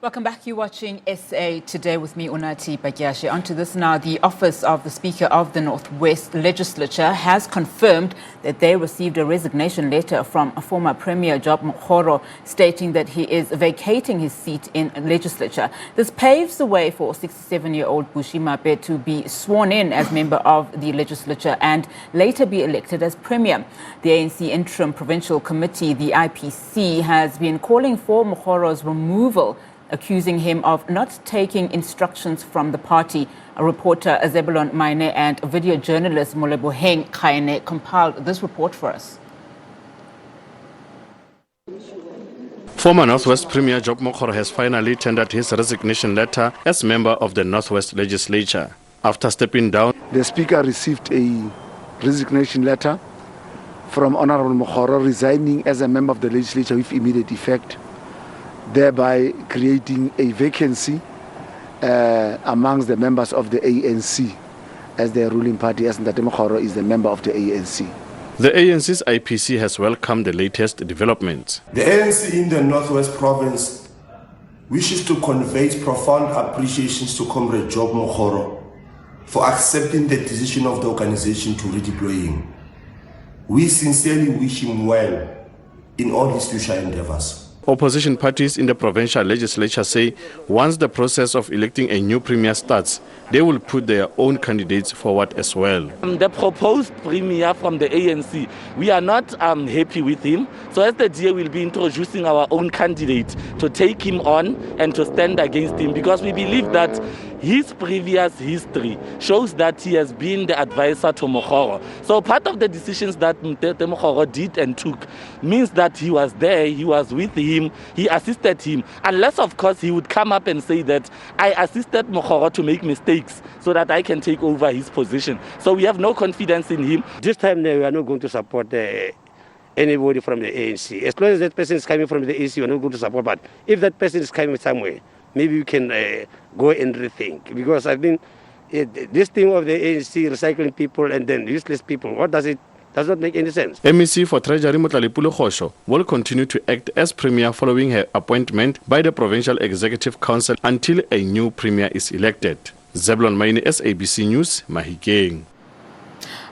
Welcome back. You're watching SA Today with me, Unati Bagyashe. On to this now. The Office of the Speaker of the North West Legislature has confirmed that they received a resignation letter from former Premier Job Mokgoro stating that he is vacating his seat in legislature. This paves the way for 67-year-old Bushy Maape to be sworn in as member of the legislature and later be elected as Premier. The ANC Interim Provincial Committee, the IPC, has been calling for Mokgoro's removal, accusing him of not taking instructions from the party. A reporter, Zebilon Maine, and video journalist Moleboheng Khaeane compiled this report for us. Former North West Premier Job Mokgoro has finally tendered his resignation letter as member of the North West Legislature. After stepping down, the Speaker received a resignation letter from Honorable Mokgoro resigning as a member of the legislature with immediate effect, thereby creating a vacancy amongst the members of the ANC as their ruling party, as Ndate Mokgoro is the member of the ANC. The ANC's IPC has welcomed the latest developments. The ANC in the Northwest Province wishes to convey profound appreciations to Comrade Job Mokgoro for accepting the decision of the organization to redeploy him. We sincerely wish him well in all his future endeavors. Opposition parties in the provincial legislature say once the process of electing a new premier starts, they will put their own candidates forward as well. The proposed premier from the ANC, we are not happy with him. So as the DA will be introducing our own candidate to take him on and to stand against him, because we believe that his previous history shows that he has been the advisor to Mokgoro. So part of the decisions that Mokgoro did and took means that he was there, he was with him, he assisted him. Unless, of course, he would come up and say that I assisted Mokgoro to make mistakes so that I can take over his position. So we have no confidence in him. This time we are not going to support anybody from the ANC. As long as that person is coming from the ANC, we are not going to support. But if that person is coming somewhere, maybe we can go and rethink. Because I think this thing of the ANC recycling people and then useless people, what does it? Does not make any sense. MEC for Treasury Motlalipule Khosho will continue to act as Premier following her appointment by the Provincial Executive Council until a new Premier is elected. Zebilon Maine, SABC News, Mahikeng.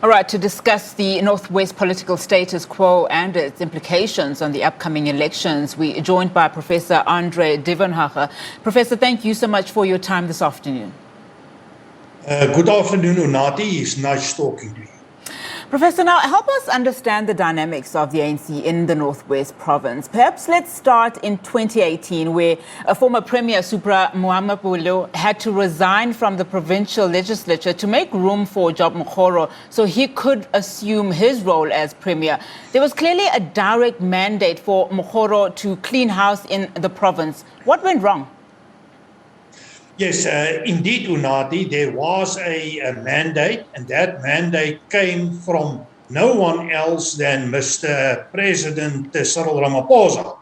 All right, to discuss the Northwest political status quo and its implications on the upcoming elections, we are joined by Professor Andre Duvenhage. Professor, thank you so much for your time this afternoon. Good afternoon, Unati. It's nice talking to you. Professor, now help us understand the dynamics of the ANC in the Northwest Province. Perhaps let's start in 2018, where a former Premier Supra Muhammad had to resign from the provincial legislature to make room for Job Mokgoro so he could assume his role as Premier. There was clearly a direct mandate for Mokgoro to clean house in the province. What went wrong? Yes, indeed, Unati, there was a mandate, and that mandate came from no one else than Mr. President Cyril Ramaphosa.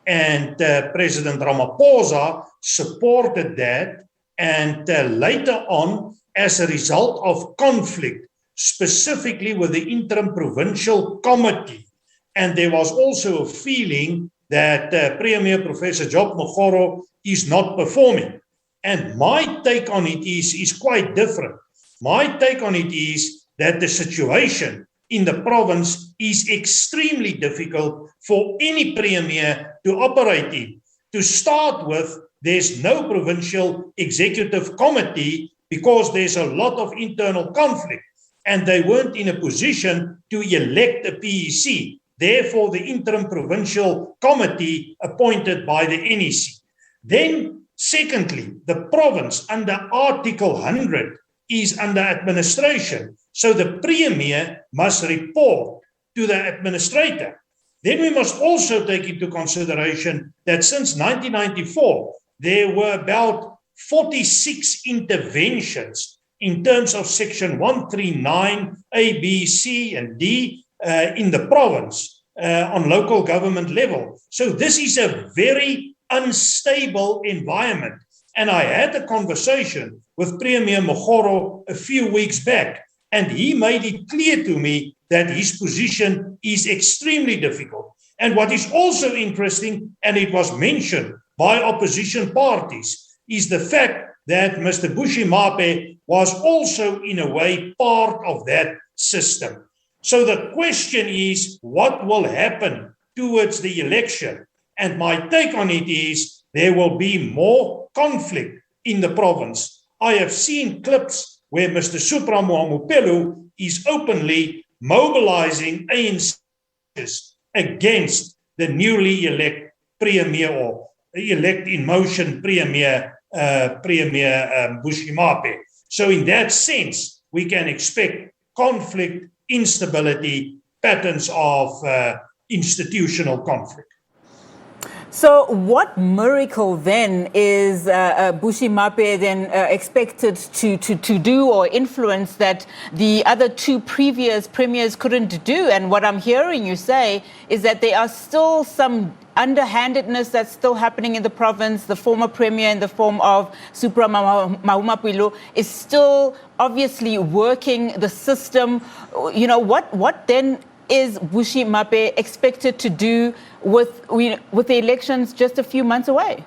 And President Ramaphosa supported that, and later on, as a result of conflict, specifically with the Interim Provincial Committee, and there was also a feeling that Premier Professor Job Mokgoro is not performing. And my take on it is quite different. My take on it is that the situation in the province is extremely difficult for any premier to operate in. To start with, there's no provincial executive committee because there's a lot of internal conflict, and they weren't in a position to elect a PEC. Therefore, the interim provincial committee appointed by the NEC. Then, secondly, the province under Article 100 is under administration. So the Premier must report to the administrator. Then we must also take into consideration that since 1994, there were about 46 interventions in terms of Section 139, A, B, C, and D in the province on local government level. So this is a very unstable environment. And I had a conversation with Premier Mokgoro a few weeks back, and he made it clear to me that his position is extremely difficult. And what is also interesting, and it was mentioned by opposition parties is the fact that Mr. Bushy Maape was also in a way part of that system. So the question is, what will happen towards the election? And my take on it is there will be more conflict in the province. I have seen clips where Mr. Supra Mohamo-Pello is openly mobilizing ANC against the newly elect Premier or elect in motion Premier Bushy Maape. So in that sense, we can expect conflict, instability, patterns of institutional conflict. So what miracle then is Bushy Maape then expected to do or influence that the other two previous premiers couldn't do? And what I'm hearing you say is that there are still some underhandedness that's still happening in the province. The former premier in the form of Supra Mohamo-Pello is still obviously working the system. You know, what then is Bushy Maape expected to do with the elections just a few months away?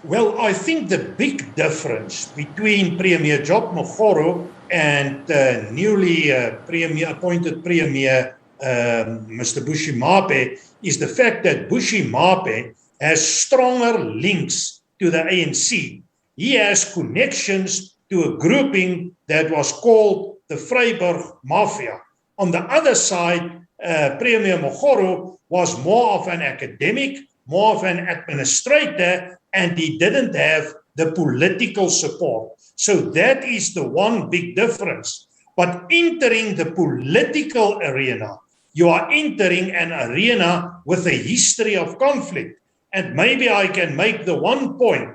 Well, I think the big difference between Premier Job Mokgoro and newly appointed Premier Mr. Bushy Maape is the fact that Bushy Maape has stronger links to the ANC. He has connections to a grouping that was called the Vryburg Mafia. On the other side, Premier Mokgoro was more of an academic, more of an administrator, and he didn't have the political support. So that is the one big difference. But entering the political arena, you are entering an arena with a history of conflict. And maybe I can make the one point.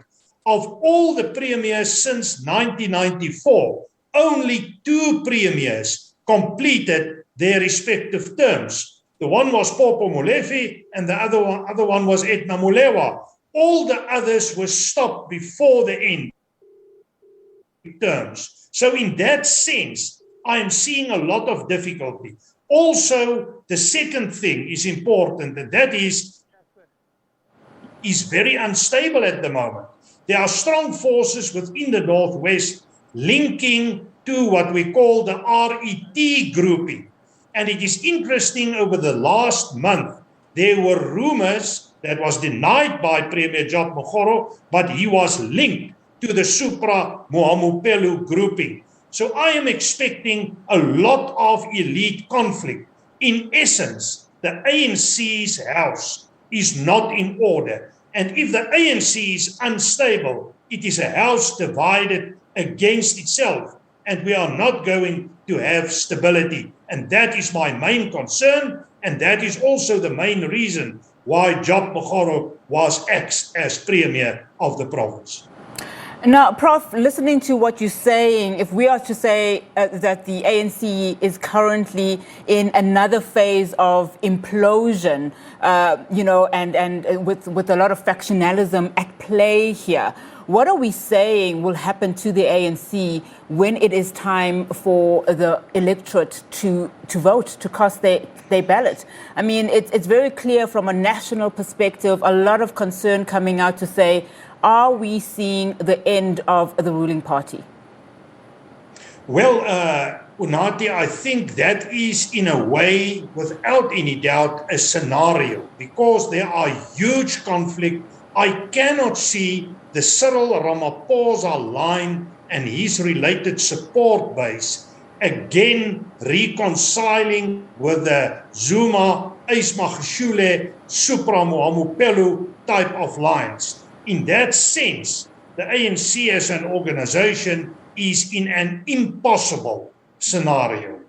Of all the premiers since 1994, only two premiers completed their respective terms. The one was Popo Molefe and the other one was Edna Molewa. All the others were stopped before the end terms. So in that sense, I am seeing a lot of difficulty. Also, the second thing is important, and that is very unstable at the moment. There are strong forces within the Northwest linking to what we call the RET grouping. And it is interesting, over the last month, there were rumors that was denied by Premier Job Mokgoro, but he was linked to the Supra Mohamo-Pello grouping. So I am expecting a lot of elite conflict. In essence, the ANC's house is not in order. And if the ANC is unstable, it is a house divided against itself. And we are not going to have stability. And that is my main concern. And that is also the main reason why Job Mokgoro was axed as Premier of the province. Now, Prof, listening to what you're saying, if we are to say that the ANC is currently in another phase of implosion, and with a lot of factionalism at play here, what are we saying will happen to the ANC when it is time for the electorate to vote, to cast their ballot? I mean, it's very clear from a national perspective, a lot of concern coming out to say, are we seeing the end of the ruling party? Well, Unati, I think that is in a way, without any doubt, a scenario, because there are huge conflict. I cannot see the Cyril Ramaphosa line and his related support base again reconciling with the Zuma, Ace Magashule, Supra Mohamo-Pello type of lines. In that sense, the ANC as an organization is in an impossible scenario.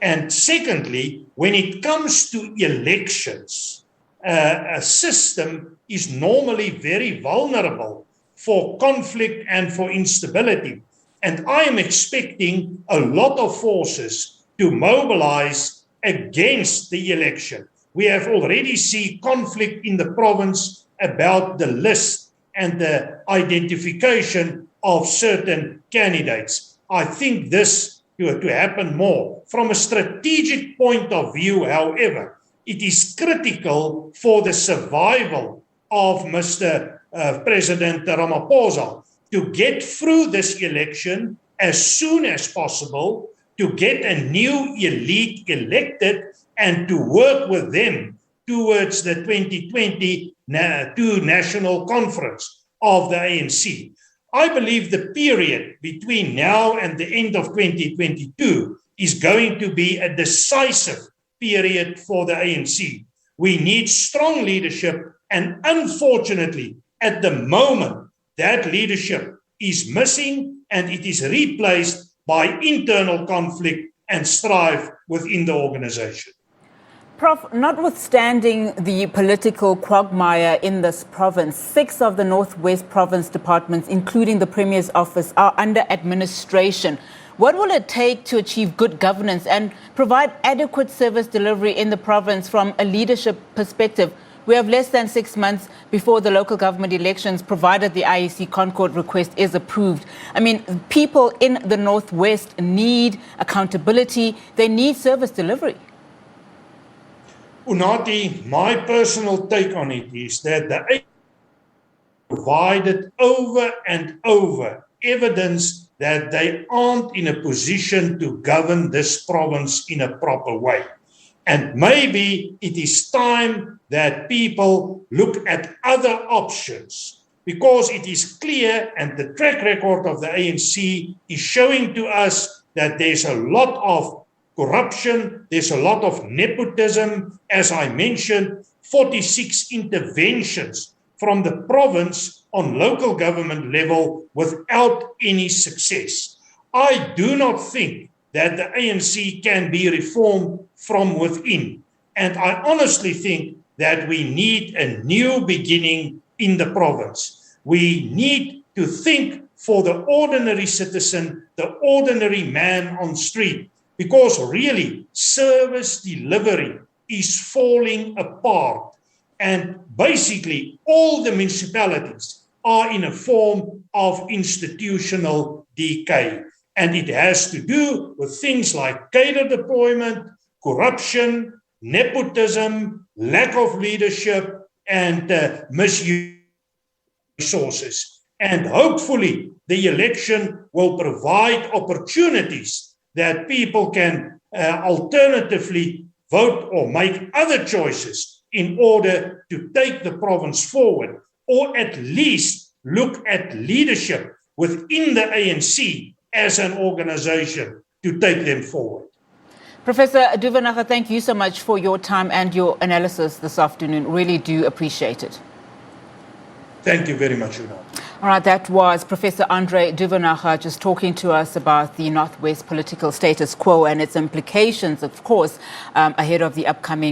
And secondly, when it comes to elections, a system is normally very vulnerable for conflict and for instability. And I am expecting a lot of forces to mobilize against the election. We have already seen conflict in the province about the list and the identification of certain candidates. I think this to happen more. From a strategic point of view, however, it is critical for the survival of Mr. President Ramaphosa to get through this election as soon as possible, to get a new elite elected and to work with them towards the 2022 National Conference of the ANC. I believe the period between now and the end of 2022 is going to be a decisive period for the ANC. We need strong leadership, and unfortunately, at the moment, that leadership is missing and it is replaced by internal conflict and strife within the organization. Prof, notwithstanding the political quagmire in this province, 6 of the North West Province departments, including the Premier's office, are under administration. What will it take to achieve good governance and provide adequate service delivery in the province from a leadership perspective? We have less than 6 months before the local government elections, provided the IEC Concord request is approved. I mean, people in the Northwest need accountability. They need service delivery. Unati, my personal take on it is that the IEC provided over and over evidence that they aren't in a position to govern this province in a proper way. And maybe it is time that people look at other options, because it is clear, and the track record of the ANC is showing to us that there's a lot of corruption, there's a lot of nepotism. As I mentioned, 46 interventions from the province on local government level without any success. I do not think that the ANC can be reformed from within. And I honestly think that we need a new beginning in the province. We need to think for the ordinary citizen, the ordinary man on street, because really service delivery is falling apart. And basically all the municipalities are in a form of institutional decay. And it has to do with things like cadre deployment, corruption, nepotism, lack of leadership, and misuse of resources. And hopefully the election will provide opportunities that people can alternatively vote or make other choices in order to take the province forward, or at least look at leadership within the ANC as an organization to take them forward. Professor Duvenhage, thank you so much for your time and your analysis this afternoon. Really do appreciate it. Thank you very much, Una. All right, that was Professor Andre Duvenhage just talking to us about the Northwest political status quo and its implications, of course, ahead of the upcoming